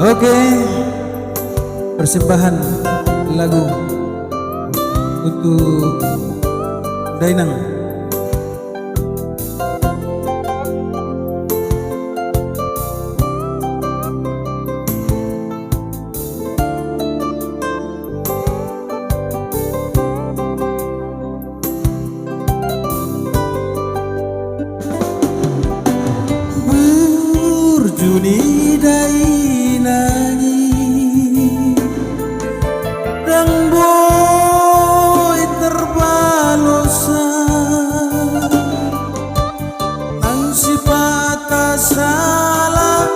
Oke, persembahan lagu untuk Dainang. Burjuni Dainangi Dang boy terbalosa Ang sipata salah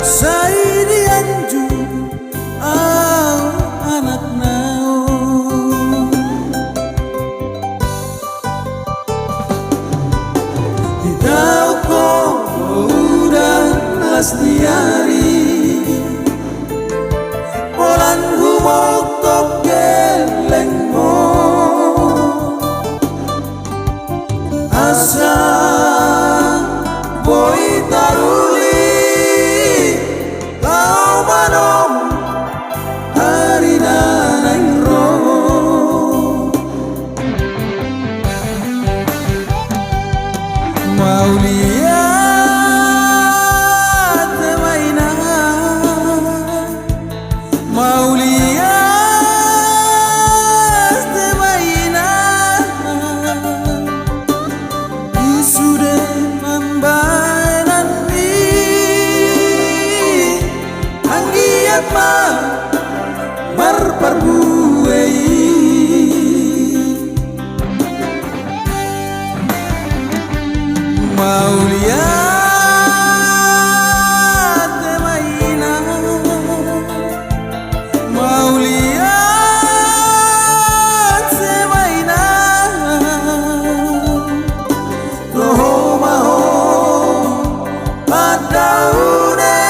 Sa ini anju anak nao Ditaw ko udah lasniari Polan humok tok geleng mo Asa boy taruli Tau manom hari nanang romo Mau lihat mainan Mau lihat mainan Isude membainan ni Anggiat ma marparbuei Mau lihat mainan Mau lihat mainan Toho maho padaune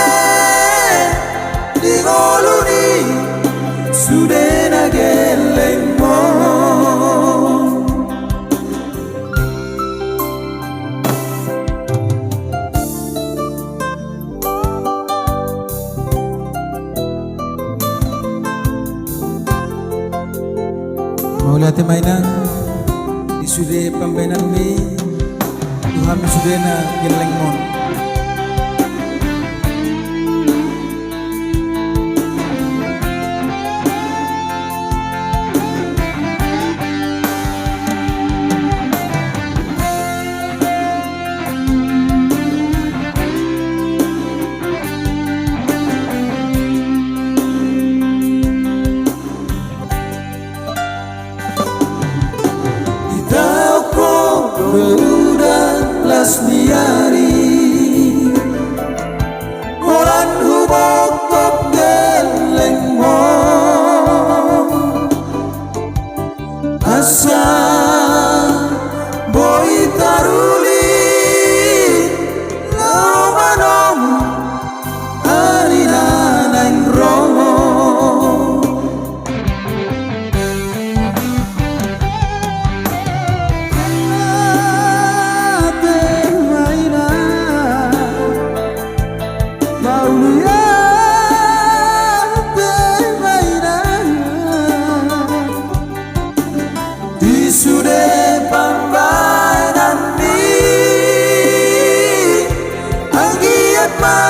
Di ngoluni Sudena geleng mo Mau lihat mainan di sude pembainan mi Tuhan sudena geleng mon Udah lasniari Polan humok top geleng mo Asa boy taruli Lomanom hari nanang romo Sude pembainan ni Anggiat ma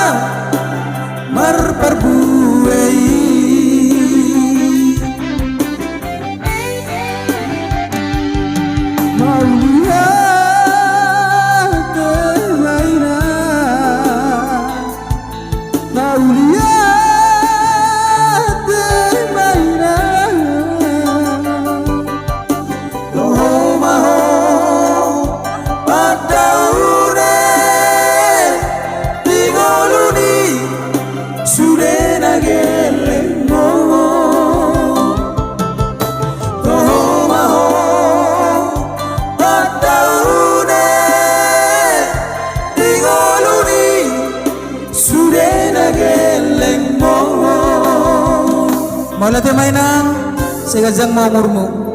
marparbuei Mau lihat mainan Mau lihat mainan Sudena geleng mo Toho maho padaune Di ngoluni Sudena geleng mo Mau lihat mainan Segajang mau murmu